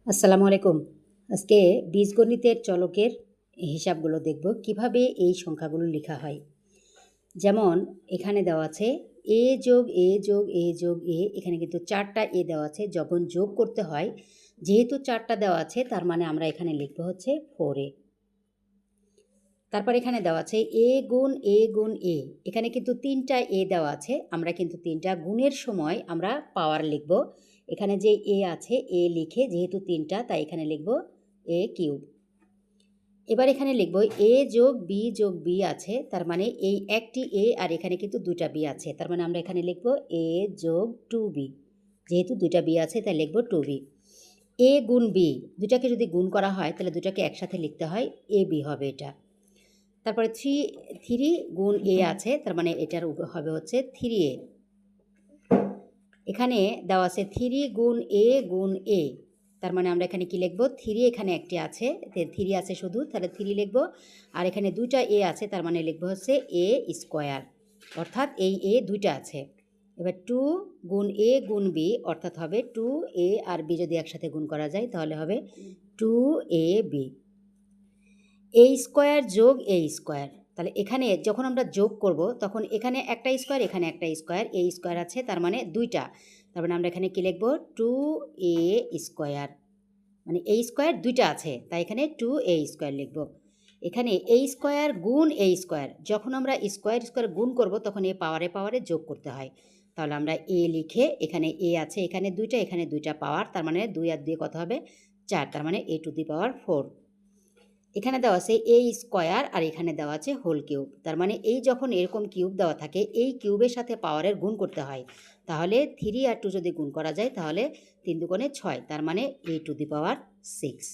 আসসালামু আলাইকুম। আজকে বীজগণিতের চলকের হিসাবগুলো দেখব কিভাবে এই সংখ্যাগুলো লেখা হয়। যেমন এখানে দেওয়া আছে a যোগ a যোগ a যোগ a, এখানে কিন্তু 4টা a দেওয়া আছে। যখন যোগ করতে হয়, যেহেতু 4টা দেওয়া আছে তার মানে আমরা এখানে লিখব হচ্ছে 4a। তারপর এখানে দেওয়া আছে a গুণ a গুণ a, এখানে কিন্তু 3টা a দেওয়া আছে। আমরা কিন্তু 3টা গুণের সময় আমরা পাওয়ার লিখব। এখানে যে a আছে a লিখে, যেহেতু 3টা তাই এখানে লিখব a কিউব। এবার এখানে লিখব a যোগ b যোগ b আছে, তার মানে এই একটি a আর এখানে কিন্তু 2টা b আছে, তার মানে আমরা এখানে লিখব a যোগ 2b। যেহেতু 2টা b আছে তাই লিখব 2b। a গুণ b, দুটাকে যদি গুণ করা হয় তাহলে দুটাকে একসাথে লিখতে হয়, ab হবে এটা। তারপরে 3 গুণ a আছে, তার মানে এটার হবে হচ্ছে 3a। এখানে দেওয়া আছে 3 গুণ a গুণ a, তার মানে আমরা এখানে কি লিখব, 3 এখানে একটি আছে, 3 আছে শুধু, তাহলে 3 লিখব। আর এখানে 2টা a আছে, তার মানে লিখব হচ্ছে a স্কোয়ার, অর্থাৎ এই a 2টা আছে। এবার 2 গুণ a গুণ b, অর্থাৎ হবে 2a আর b যদি একসাথে গুণ করা যায় তাহলে হবে 2ab। a স্কোয়ার যোগ a স্কোয়ার, তাহলে এখানে যখন আমরা যোগ করব তখন এখানে একটা স্কোয়ার এখানে একটা স্কোয়ার, a স্কোয়ার আছে তার মানে 2টা, তার মানে আমরা এখানে কি লিখব 2a স্কোয়ার, মানে a স্কোয়ার 2টা আছে তাই এখানে 2a স্কোয়ার লিখব। এখানে a স্কোয়ার গুণ a স্কোয়ার, যখন আমরা স্কোয়ার স্কোয়ার গুণ করব তখন এ পাওয়ারে পাওয়ারে যোগ করতে হয়, তাহলে আমরা a লিখে, এখানে a আছে এখানে 2টা এখানে 2টা পাওয়ার, তার মানে 2 আর 2 কত হবে 4, তার মানে a টু দি পাওয়ার 4। এখানে দেওয়া আছে a স্কোয়ার আর এখানে দেওয়া আছে হোল কিউব, তার মানে এই যখন এরকম কিউব দেওয়া থাকে এই কিউবের সাথে পাওয়ারের গুণ করতে হয়, তাহলে 3 আর 2 যদি গুণ করা যায় তাহলে 3 দুগুণে 6, তার মানে a টু দি পাওয়ার 6।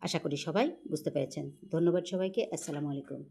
আশা করি সবাই বুঝতে পেরেছেন। ধন্যবাদ সবাইকে। আসসালামু আলাইকুম।